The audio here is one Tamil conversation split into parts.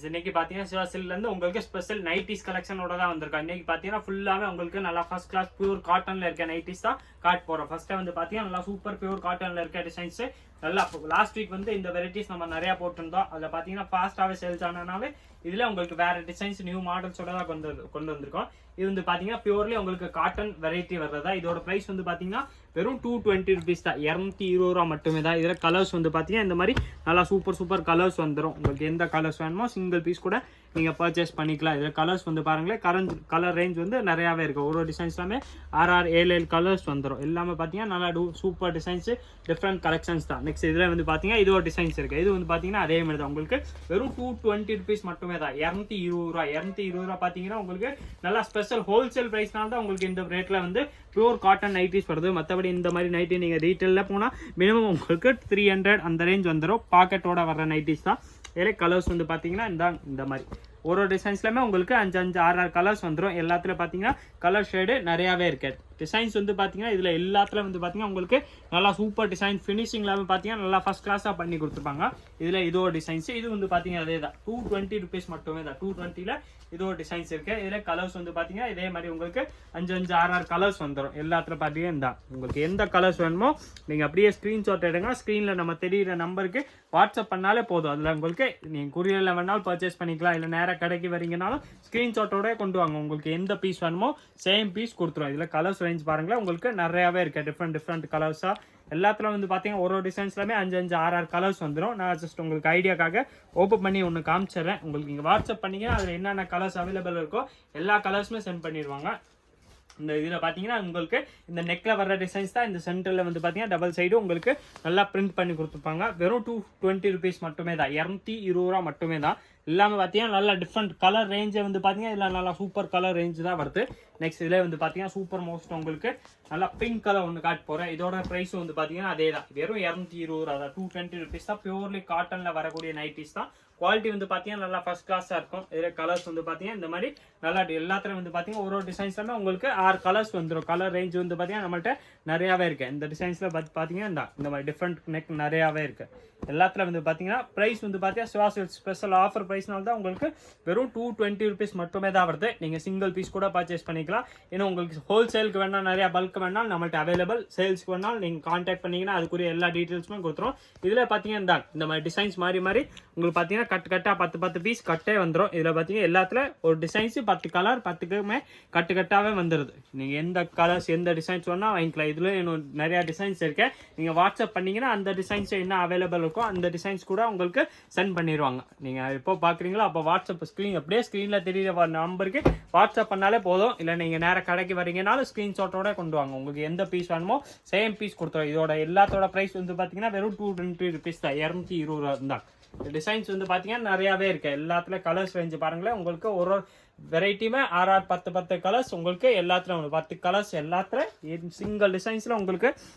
இன்னைக்கு பார்த்தீங்கன்னா சிவா சில்க்லேருந்து உங்களுக்கு ஸ்பெஷல் நைட்டிஸ் கலெக்ஷனோட தான் வந்திருக்கோம். இன்னைக்கு பார்த்தீங்கன்னா ஃபுல்லாகவே உங்களுக்கு நல்லா ஃபர்ஸ்ட் கிளாஸ் பியூர் காட்டனில் இருக்க நைட்டிஸ் தான் காட் போகிறோம். ஃபர்ஸ்ட்டு வந்து பார்த்தீங்கன்னா நல்லா சூப்பர் பியூர் காட்டனில் இருக்க டிசைன்ஸு நல்லா லாஸ்ட் வீக் வந்து இந்த வெரைட்டிஸ் நம்ம நிறையா போட்டிருந்தோம். அதில் பார்த்தீங்கன்னா ஃபாஸ்ட்டாகவே சேல்ஸ் ஆனனாவே இதில் உங்களுக்கு வேறு டிசைன்ஸ் நியூ மாடல்ஸோட தான் கொண்டு வந்திருக்கோம். இது வந்து பார்த்தீங்கன்னா பியூர்லி உங்களுக்கு காட்டன் வெரைட்டி வர்றதா. இதோட ப்ரைஸ் வந்து பார்த்தீங்கன்னா வெறும் 220 rupees தான், 220 ரூபா மட்டுமே தான். இதில் கலர்ஸ் வந்து பார்த்தீங்கன்னா இந்த மாதிரி நல்லா சூப்பர் கலர்ஸ் வந்துடும். உங்களுக்கு எந்த கலர்ஸ் வேணுமோ சிங்கிள் பீஸ் கூட நீங்கள் பர்ச்சேஸ் பண்ணிக்கலாம். இதில் கலர்ஸ் வந்து பாருங்களேன், கலர் ரேஞ்ச் வந்து நிறையாவே இருக்குது. ஒரு டிசைன்ஸ் எல்லாமே 6 கலர்ஸ் வந்துடும். எல்லாமே பார்த்தீங்கன்னா நல்லா சூப்பர் டிசைன்ஸு, டிஃப்ரெண்ட் கலெக்ஷன்ஸ் தான். நெக்ஸ்ட் இதில் வந்து பார்த்தீங்கன்னா இது ஒரு டிசைன்ஸ் இருக்குது. இது வந்து பார்த்தீங்கன்னா அதே மாதிரி தான் உங்களுக்கு வெறும் 220 rupees மட்டுமே தான், 220 ரூபா. 220 ரூபா பார்த்தீங்கன்னா உங்களுக்கு நல்லா ஸ்பெஷல் ஹோல்சேல் ப்ரைஸ்னால தான் உங்களுக்கு இந்த ரேட்டில் வந்து பியூர் காட்டன் நைட்டிஸ் வருது. மற்றபடி இந்த மாதிரி நைட்டி நீங்கள் ரீட்டெயிலில் போனால் மினிமம் உங்களுக்கு 300 அந்த ரேஞ்ச் வந்துடும். பாக்கெட்டோட வர நைட்டிஸ் தான். இதில் கலர்ஸ் வந்து பார்த்தீங்கன்னா இந்த மாதிரி ஒரு டிசைன்ஸ்லையுமே உங்களுக்கு 5 கலர்ஸ் வந்துடும். எல்லாத்துலையும் பார்த்தீங்கன்னா கலர் ஷேடு நிறையாவே இருக்குது. டிசைன்ஸ் வந்து பார்த்தீங்கன்னா இதில் எல்லாத்துலையும் வந்து பார்த்தீங்கன்னா உங்களுக்கு நல்லா சூப்பர் டிசைன் ஃபினிஷிங் எல்லாமே பார்த்தீங்கன்னா நல்லா ஃபஸ்ட் கிளாஸாக பண்ணி கொடுத்துருப்பாங்க. இதில் இதோ டிசைன்ஸ் இது வந்து பார்த்தீங்கன்னா அதே தான் 220 rupees மட்டுமே தான். 220ல் இதோ டிசைன்ஸ் இருக்குது. இதில் கலர்ஸ் வந்து பார்த்தீங்கன்னா இதே மாதிரி உங்களுக்கு 5 கலர்ஸ் வந்துடும். எல்லாத்துலையும் பார்த்தீங்கன்னா உங்களுக்கு எந்த கலர்ஸ் வேணுமோ நீங்கள் அப்படியே ஸ்க்ரீன்ஷாட் எடுங்க. ஸ்க்ரீனில் நம்ம தெரியிற நம்பருக்கு வாட்ஸ்அப் பண்ணாலே போதும். அதில் உங்களுக்கு நீங்கள் குரியரில் வேணாலும் பர்ச்சேஸ் பண்ணிக்கலாம். இல்லை நேராக கடைக்கு வரீங்கனாலும் ஸ்க்ரீன்ஷாட்டோட கொண்டு வாங்க. உங்களுக்கு எந்த பீஸ் வேணுமோ சேம் பீஸ் கொடுத்துருவோம். இதில் கலர்ஸ் ரேஞ்ச் பாருங்களேன், உங்களுக்கு நிறையாவே இருக்குது. டிஃப்ரெண்ட் கலர்ஸாக எல்லாத்துல வந்து பார்த்தீங்கன்னா ஒரு டிசைன்ஸ்லாமே 5 கலர்ஸ் வந்துடும். நான் ஜஸ்ட் உங்களுக்கு ஐடியாக்காக ஓப்பன் பண்ணி ஒன்று காமிச்சிடுறேன். உங்களுக்கு நீங்கள் வாட்ஸ்அப் பண்ணிங்கன்னா அதில் என்னென்ன கலர்ஸ் அவைலபிள் இருக்கோ எல்லா கலர்ஸுமே சென்ட் பண்ணிடுவாங்க. இந்த இதில் பார்த்தீங்கன்னா உங்களுக்கு இந்த நெக்கில் வர்ற டிசைன்ஸ் தான். இந்த சென்டரில் வந்து பார்த்தீங்கன்னா டபுள் சைடு உங்களுக்கு நல்லா பிரிண்ட் பண்ணி கொடுத்துருப்பாங்க. வெறும் 220 rupees மட்டுமே தான், 220 ரூபா மட்டுமே தான். எல்லாமே பார்த்தீங்கன்னா நல்லா டிஃப்ரெண்ட் கலர் ரேஞ்சை வந்து பார்த்தீங்கன்னா இதில் நல்லா சூப்பர் கலர் ரேஞ்சு தான் வருது. நெக்ஸ்ட் இதில் வந்து பார்த்தீங்கன்னா சூப்பர் மோஸ்ட் உங்களுக்கு நல்லா பிங்க் கலர் ஒன்று காட்ட போகிறேன். இதோட ப்ரைஸ் வந்து பார்த்தீங்கன்னா அதே தான், வெறும் 220 ரூபா தான். 220 rupees தான். பியூர்லி காட்டனில் வரக்கூடிய நைட்டிஸ் தான். குவாலிட்டி வந்து பார்த்தீங்கன்னா நல்லா ஃபர்ஸ்ட் கிளாஸாக இருக்கும். இதில் கலர்ஸ் வந்து பார்த்தீங்கன்னா இந்த மாதிரி நல்லா எல்லாத்துலையும் வந்து பார்த்தீங்கன்னா ஒரு டிசைன்ஸ்லாமே உங்களுக்கு 6 கலர்ஸ் வந்துடும். கலர் ரேஞ்ச் வந்து பார்த்தீங்கன்னா நம்மள்ட்ட நிறையாவே இருக்குது. இந்த டிசைன்ஸில் பார்த்தீங்கன்னா இந்த மாதிரி டிஃப்ரெண்ட் நெக் நிறையாவே இருக்குது. எல்லாத்துல வந்து பார்த்தீங்கன்னா ப்ரைஸ் வந்து பார்த்தீங்கன்னா சிவா சில்க்ஸ் ஸ்பெஷல் ஆஃபர் ப்ரைஸ்னால தான் உங்களுக்கு வெறும் 220 rupees மட்டுமே தான் வருது. நீங்கள் சிங்கிள் பீஸ் கூட பர்ச்சேஸ் பண்ணிக்கலாம். இன்னும் உங்களுக்கு ஹோல்சேலுக்கு வேணால் நிறையா பல்க் வேணாலும் நம்மள்ட்ட அவைலபிள். சேல்ஸ்க்கு வேணாலும் நீங்கள் கான்டாக்ட் பண்ணிங்கன்னா அதுக்குரிய எல்லா டீட்டெயில்ஸுமே கொடுத்துரும். இதில் பார்த்தீங்கன்னா இந்த மாதிரி டிசைன்ஸ் மாறி உங்களுக்கு பார்த்தீங்கன்னா கட்டாக 10 பீஸ் கட்டே வந்துடும். இதில் பார்த்தீங்கன்னா எல்லாத்துல ஒரு டிசைன்ஸு 10 கலர் 10க்குமே கட்டாகவே வந்துடுது. நீங்கள் எந்த கலர்ஸ் எந்த டிசைன்ஸ் வேணால் வாங்கிக்கலாம். இதில் இன்னும் நிறையா டிசைன்ஸ் இருக்கு. நீங்கள் வாட்ஸ்அப் பண்ணிங்கன்னா அந்த டிசைன்ஸ் என்ன அவைலபிள் இருக்கும் அந்த டிசைன்ஸ் கூட உங்களுக்கு சென்ட் பண்ணிடுவாங்க. நீங்கள் எப்போ பார்க்குறீங்களோ அப்போ வாட்ஸ்அப் அப்படியே ஸ்க்ரீனில் தெரியுற நம்பருக்கு வாட்ஸ்அப் பண்ணாலே போதும். இல்லை நீங்கள் நேராக கடைக்கு வரீங்கனாலும் ஸ்க்ரீன்ஷாட்டோட கொண்டு வாங்க. உங்களுக்கு எந்த பீஸ் வேணுமோ சேம் பீஸ் கொடுத்துருவோம். இதோட எல்லாத்தோட ப்ரைஸ் வந்து பார்த்தீங்கன்னா வெறும் 220 rupees தான், 220 ரூபா தான். டிசைன்ஸ் வந்து பார்த்தீங்கன்னா நிறையாவே இருக்குது. எல்லாத்துலேயும் கலர்ஸ் ரேஞ்சு பாருங்களேன், உங்களுக்கு ஒரு வெரைட்டியுமே 10 கலர்ஸ் உங்களுக்கு எல்லாத்துலையும் 10 கலர்ஸ் எல்லாத்துல சிங்கிள் டிசைன்ஸில் உங்களுக்கு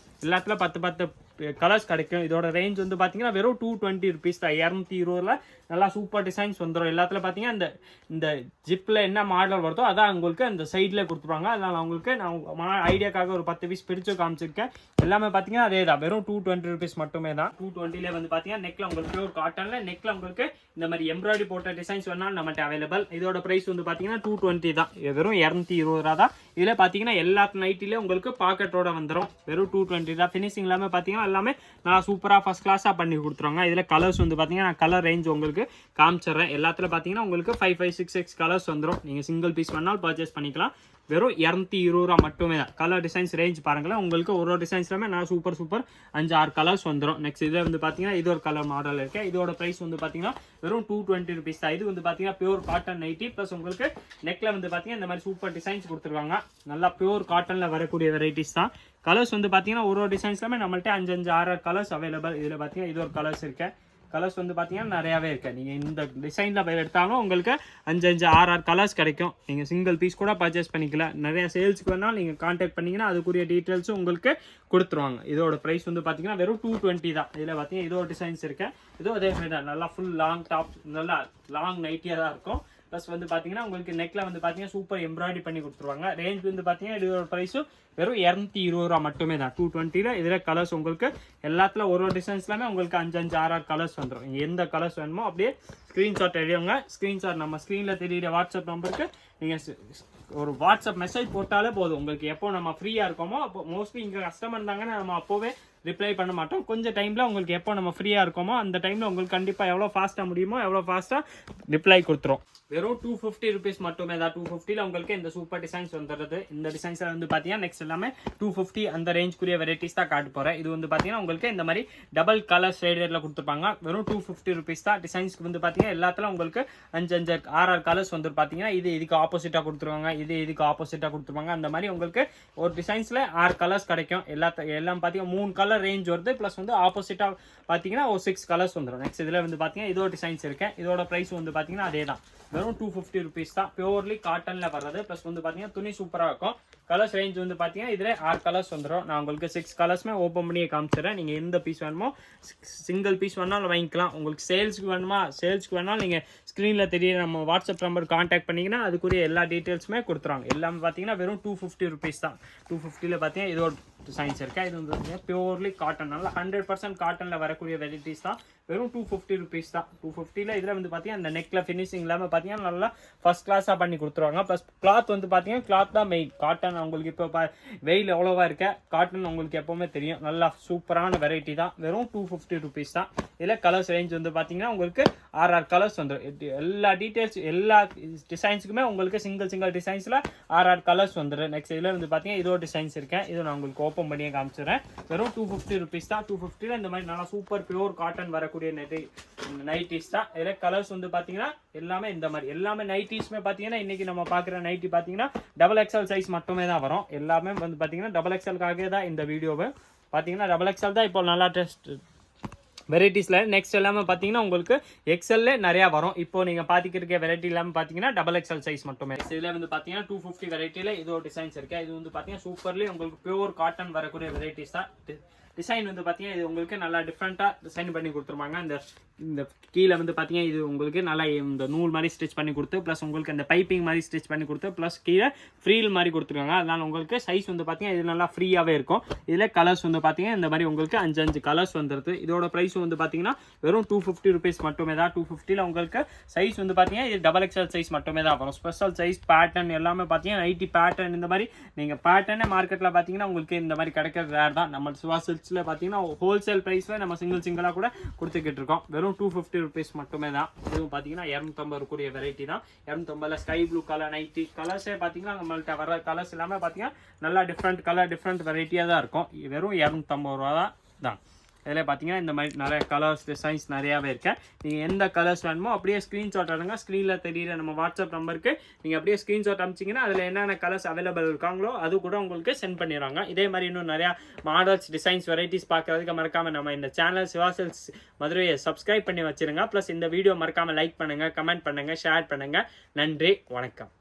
எல்லாத்துல 10 கலர்ஸ் கிடைக்கும். இதோட ரேஞ்ச் வந்து பார்த்தீங்கன்னா வெறும் 220 rupees தான், 220 நல்லா சூப்பர் டிசைன்ஸ் வந்துடும். எல்லாத்துல பார்த்தீங்கன்னா இந்த ஜிப்பில் என்ன மாடல் வருதோ அதான் உங்களுக்கு அந்த சைடில் கொடுத்துருவாங்க. அதனால் உங்களுக்கு நான் ஐடியாக்காக ஒரு 10 பீஸ் பிரித்து காமிச்சிருக்கேன். எல்லாமே பார்த்தீங்கன்னா அதே தான், வெறும் 220 rupees மட்டுமே தான். 220ல வந்து பார்த்தீங்கன்னா நெக்கில் உங்களுக்கு ஒரு காட்டனில் நெக்கில் உங்களுக்கு இந்த மாதிரி எம்ப்ராய்டரி போட்ட டிசைன்ஸ் வேணாலும் நம்மகிட்ட அவைலபிள். இதோட ப்ரைஸ் வந்து பார்த்தீங்கன்னா 220 தான், வெறும் 220 ரூபா தான். இதில் பார்த்தீங்கன்னா எல்லா நைட்டிலே உங்களுக்கு பாக்கெட்டோட வந்துடும். வெறும் 220 தான். ஃபினிஷிங் எல்லாமே பார்த்தீங்கன்னா எல்லாமே நான் சூப்பராக ஃபர்ஸ்ட் கிளாஸாக பண்ணி கொடுத்துருவாங்க. இதில் கலர்ஸ் வந்து பார்த்தீங்கன்னா நான் கலர் ரேஞ்ச் உங்களுக்கு காமிச்சிடுறேன். எல்லாத்துல பார்த்தீங்கன்னா உங்களுக்கு 5, 6 கலர்ஸ் வந்துடும். நீங்கள் சிங்கிள் பீஸ் வேணாலும் பர்ச்சேஸ் பண்ணிக்கலாம். வெறும் 220 ரூபா மட்டுமே தான். கலர் டிசைன்ஸ் ரேஞ்ச் பாருங்களேன், உங்களுக்கு ஒரு டிசைன்ஸ்லாமே நான் சூப்பர் 5-6 கலர்ஸ் வந்துடும். நெக்ஸ்ட் இதில் வந்து பார்த்தீங்கன்னா இது ஒரு கலர் மாடல் இருக்குது. இதோட ப்ரைஸ் வந்து பார்த்தீங்கன்னா வெறும் 220 rupees தான். இது வந்து பார்த்தீங்கன்னா பியூர் காட்டன் நைட்டி ப்ளஸ் உங்களுக்கு நெக்கில் வந்து பார்த்தீங்கன்னா இந்த மாதிரி சூப்பர் டிசைன்ஸ் கொடுத்துருவாங்க. நல்லா பியூர் காட்டனில் வரக்கூடிய வெரைட்டிஸ் தான். கலர்ஸ் வந்து பார்த்தீங்கன்னா ஒரு டிசைன்ஸ்லாமே நம்மள்ட்ட 5-6 கலர்ஸ் அவைலபிள். இதில் பார்த்தீங்கன்னா இது ஒரு கலர்ஸ் இருக்கு. கலர்ஸ் வந்து பார்த்தீங்கன்னா நிறையாவே இருக்குது. நீங்கள் இந்த டிசைனில் எடுத்தாலும் உங்களுக்கு 5-6 கலர்ஸ் கிடைக்கும். நீங்கள் சிங்கிள் பீஸ் கூட பர்ச்சேஸ் பண்ணிக்கலாம். நிறையா சேல்ஸுக்கு வேணாலும் நீங்கள் கான்டாக்ட் பண்ணிங்கன்னா அதுக்குரிய டீட்டெயில்ஸும் உங்களுக்கு கொடுத்துருவாங்க. இதோட ப்ரைஸ் வந்து பார்த்தீங்கன்னா வெறும் 220 தான். இதில் பார்த்தீங்கன்னா இதோட டிசைன்ஸ் இருக்குது. இதோ அதே மாதிரி தான் நல்லா ஃபுல் லாங் டாப் நல்லா லாங் நைட்டியாக தான் இருக்கும். ப்ளஸ் வந்து பார்த்தீங்கன்னா உங்களுக்கு நெக்கில் வந்து பார்த்தீங்கன்னா சூப்பர் எம்ப்ராய்டரி பண்ணி கொடுத்துருவாங்க. ரேஞ்ச் வந்து பார்த்தீங்கன்னா இதோட ப்ரைஸும் வெறும் 220 ரூபா மட்டுமே தான். 220ல இதில் கலர்ஸ் உங்களுக்கு எல்லாத்துல ஒரு டிசைன்ஸ்லாமே உங்களுக்கு 5 6 கலர்ஸ் வந்துடும். நீங்கள் எந்த கலர்ஸ் வேணுமோ அப்படியே ஸ்க்ரீன்ஷாட் எழுதிங்க. ஸ்க்ரீன்ஷாட் நம்ம ஸ்க்ரீனில் தெரியுற வாட்ஸ்அப் நம்பருக்கு நீங்கள் ஒரு வாட்ஸ்அப் மெசேஜ் போட்டாலே போதும். உங்களுக்கு எப்போ நம்ம ஃப்ரீயாக இருக்கோமோ அப்போ மோஸ்ட்லி இங்கே கஸ்டமர் இருந்தாங்கன்னா நம்ம அப்போவே ரிப்ளை பண்ண மாட்டோம். கொஞ்சம் டைமில் உங்களுக்கு எப்போ நம்ம ஃப்ரீயாக இருக்கோமோ அந்த டைமில் உங்களுக்கு கண்டிப்பாக எவ்வளோ ஃபாஸ்ட்டாக முடியுமோ எவ்வளோ ஃபாஸ்ட்டாக ரிப்ளை கொடுத்துரும். வெறும் 250 ருபீஸ் மட்டுமே தான். 250ல உங்களுக்கு இந்த சூப்பர் டிசைன்ஸ் வந்துடுது. இந்த டிசைன்ஸில் வந்து பார்த்தீங்கன்னா நெக்ஸ்ட் எல்லாமே 250 அந்த ரேஞ்சுக்குரிய வெரைட்டிஸ் தான் காட்ட போகிறேன். இது வந்து பார்த்தீங்கன்னா உங்களுக்கு இந்த மாதிரி டபுள் கலர் ஷேடரில் கொடுத்துருப்பாங்க. வெறும் 250 ருபீஸ் தான். டிசைன்ஸ்க்கு வந்து பார்த்தீங்கன்னா எல்லாத்துல உங்களுக்கு 5 6 கலர்ஸ் வந்து பார்த்தீங்கன்னா இதுக்கு ஆப்போசிட்டாக கொடுத்துருவாங்க, இதுக்கு ஆப்போசிட்டாக கொடுத்துருவாங்க. அந்த மாதிரி உங்களுக்கு ஒரு டிசைன்ஸில் 6 கலர்ஸ் கிடைக்கும். எல்லாம் பார்த்தீங்கன்னா 3 கலர் ரேஞ்ச் வருது. ப்ளஸ் வந்து ஆப்போசிட்டாக பார்த்தீங்கன்னா ஒரு 6 கலர்ஸ் வந்துடும். நெக்ஸ்ட் இதில் வந்து பார்த்தீங்கன்னா இதோட டிசைன்ஸ் இருக்கேன். இதோட ப்ரைஸ் வந்து பார்த்தீங்கன்னா அதே தான். வெறும் 250 ருபீஸ் தான். பியூர்லி காட்டன்ல வர்றது. ப்ளஸ் வந்து பார்த்தீங்கன்னா துணி சூப்பராக இருக்கும். கலர்ஸ் ரேஞ்ச் வந்து பார்த்தீங்கன்னா இதில் 6 கலர்ஸ் வந்துடும். நான் உங்களுக்கு 6 கலர்ஸ்மே ஓப்பன் பண்ணி காமிச்சிடுறேன். நீங்கள் எந்த பீஸ் வேணுமோ சிங்கிள் பீஸ் வேணாலும் வாங்கிக்கலாம். உங்களுக்கு சேல்ஸ்க்கு வேணாலும் நீங்கள் ஸ்க்ரீனில் தெரிய நம்ம வாட்ஸ்அப் நம்பர் கான்டாக்ட் பண்ணிங்கன்னா அதுக்குரிய எல்லா டீட்டெயில்ஸுமே கொடுத்துருவாங்க. எல்லாமே பார்த்தீங்கன்னா வெறும் 250 ருபீஸ் தான். 250ல பார்த்தீங்கன்னா இதோட டிசைன்ஸ் இருக்கா. இது வந்து பியூர்லி காட்டன், நல்லா 100% காட்டனில் வரக்கூடிய வெரைட்டிஸ் தான். வெறும் 250 ருபீஸ் தான். 250ல இதில் வந்து பார்த்தீங்கன்னா இந்த நெக்கில் ஃபினிஷிங் இல்லாமல் பார்த்தீங்கன்னா நல்லா ஃபர்ஸ்ட் கிளாஸாக பண்ணி கொடுத்துருவாங்க. ப்ளஸ் கிளாத் வந்து பார்த்தீங்கன்னா கிளாத் தான் மெயின். காட்டன் உங்களுக்கு இப்போ வெயில் எவ்வளோவா இருக்க காட்டன் உங்களுக்கு எப்போவுமே தெரியும். நல்லா சூப்பரான வெரைட்டி தான். வெறும் 250 ருபீஸ் தான். இதில் கலர்ஸ் ரேஞ்ச் வந்து பார்த்தீங்கன்னா உங்களுக்கு 6 கலர்ஸ் வந்துடும். எல்லா டீட்டெயில்ஸ் எல்லா டிசைன்ஸுக்குமே உங்களுக்கு சிங்கிள் டிசைன்ஸில் 6 கலர்ஸ் வந்துடும். நெக்ஸ்ட் இதில் வந்து பார்த்தீங்கன்னா இதோ டிசைன்ஸ் இருக்கேன். இது நான் உங்களுக்கு ஓப்பன் பண்ணியே காமிச்சிடுறேன். வெறும் 250 ருபீஸ் தான். 250ல இந்த மாதிரி நல்லா சூப்பர் பியூர் காட்டன் வரக்கூடிய நைட்டிஸ் தான். இதில் கலர்ஸ் வந்து பார்த்தீங்கன்னா எல்லாமே இந்த மாதிரி எல்லாமே நைட்டிஸ்மே பார்த்தீங்கன்னா இன்னைக்கு நம்ம பார்க்குற நைட்டி பார்த்தீங்கன்னா XXL சைஸ் மட்டுமே தான் வரும். எல்லாமே வந்து பார்த்தீங்கன்னா XXLக்காக தான் இந்த வீடியோவை பார்த்தீங்கன்னா XXL தான் இப்போ நல்லா டெஸ்ட் வெரைட்டிஸில். நெக்ஸ்ட் எல்லாமே பார்த்தீங்கன்னா உங்களுக்கு எக்ஸல்ல நிறையா வரும். இப்போ நீங்கள் பார்த்துக்கிற வெரைட்டி எல்லாமே பார்த்தீங்கன்னா XXL சைஸ் மட்டுமே. இதில் வந்து பார்த்தீங்கன்னா 250 வெரைட்டியில் இதோ டிசைன்ஸ் இருக்கு. இது வந்து பார்த்தீங்கன்னா சூப்பர்லி உங்களுக்கு பியூர் காட்டன் வரக்கூடிய வெரைட்டிஸ் தான். டிசைன் வந்து பார்த்தீங்கன்னா இது உங்களுக்கு நல்லா டிஃப்ரெண்ட்டாக டிசைன் பண்ணி கொடுத்துருவாங்க. இந்த கீழே வந்து பார்த்தீங்கன்னா இது உங்களுக்கு நல்லா இந்த நூல் மாதிரி ஸ்டிச் பண்ணி கொடுத்து ப்ளஸ் உங்களுக்கு இந்த பைப்பிங் மாதிரி ஸ்டிச் பண்ணி கொடுத்து ப்ளஸ் கீழே ஃப்ரீல் மாதிரி கொடுத்துருக்காங்க. அதனால் உங்களுக்கு சைஸ் வந்து பார்த்தீங்கன்னா இது நல்லா ஃப்ரீயாகவே இருக்கும். இதில் கலர்ஸ் வந்து பார்த்தீங்கன்னா இந்த மாதிரி உங்களுக்கு 5 கலர்ஸ் வந்துடுது. இதோட ப்ரைஸ் வந்து பார்த்தீங்கன்னா வெறும் 250 ருபீஸ் மட்டுமே தான். 250ல உங்களுக்கு சைஸ் வந்து பார்த்தீங்கன்னா இது XXL சைஸ் மட்டுமே தான் வரும். ஸ்பெஷல் சைஸ் பேட்டர்ன் எல்லாமே பார்த்தீங்கன்னா நைட்டி பேட்டர்ன் இந்த மாதிரி நீங்கள் பேட்டர்னே மார்க்கெட்டில் பார்த்தீங்கன்னா உங்களுக்கு இந்த மாதிரி கிடைக்கிறது ரேர் தான். நம்ம சிவாசில்ஸில் பார்த்தீங்கன்னா ஹோல்சேல் ப்ரைஸில் நம்ம சிங்கிளாக கூட கொடுத்துக்கிட்டு இருக்கோம். வெறும் 250 ருபீஸ் மட்டுமே தான். இதுவும் பார்த்தீங்கன்னா 250 கூடிய வெரைட்டி தான். 250ல ஸ்கை ப்ளூ கலர் நைட்டி கலர்ஸே பார்த்தீங்கன்னா நம்மள்ட்ட வர கலர்ஸ் எல்லாமே பார்த்தீங்கன்னா நல்லா டிஃப்ரெண்ட் கலர் டிஃப்ரெண்ட் வெரைட்டியாக தான் இருக்கும். வெறும் 250 ரூபா தான். இதில் பார்த்தீங்கன்னா இந்த மாதிரி நிறைய கலர்ஸ் டிசைன்ஸ் நிறையாவே இருக்கு. நீங்கள் எந்த கலர்ஸ் வேணுமோ அப்படியே ஸ்க்ரீன்ஷாட் எடுங்க. ஸ்க்ரீனில் தெரியுற நம்ம வாட்ஸ்அப் நம்பருக்கு நீங்கள் அப்படியே ஸ்க்ரீன்ஷாட் அனுப்பிச்சிங்கன்னா அதில் என்னென்ன கலர்ஸ் அவைலபிள் இருக்காங்களோ அது கூட உங்களுக்கு சென்ட் பண்ணிடுறாங்க. இதே மாதிரி இன்னும் நிறையா மாடல்ஸ் டிசைன்ஸ் வெரைட்டிஸ் பார்க்கறதுக்கு மறக்காமல் நம்ம இந்த சேனல் சிவாசில்ஸ் மதுரையை சப்ஸ்கிரைப் பண்ணி வச்சிருங்க. ப்ளஸ் இந்த வீடியோ மறக்காமல் லைக் பண்ணுங்கள், கமெண்ட் பண்ணுங்கள், ஷேர் பண்ணுங்கள். நன்றி, வணக்கம்.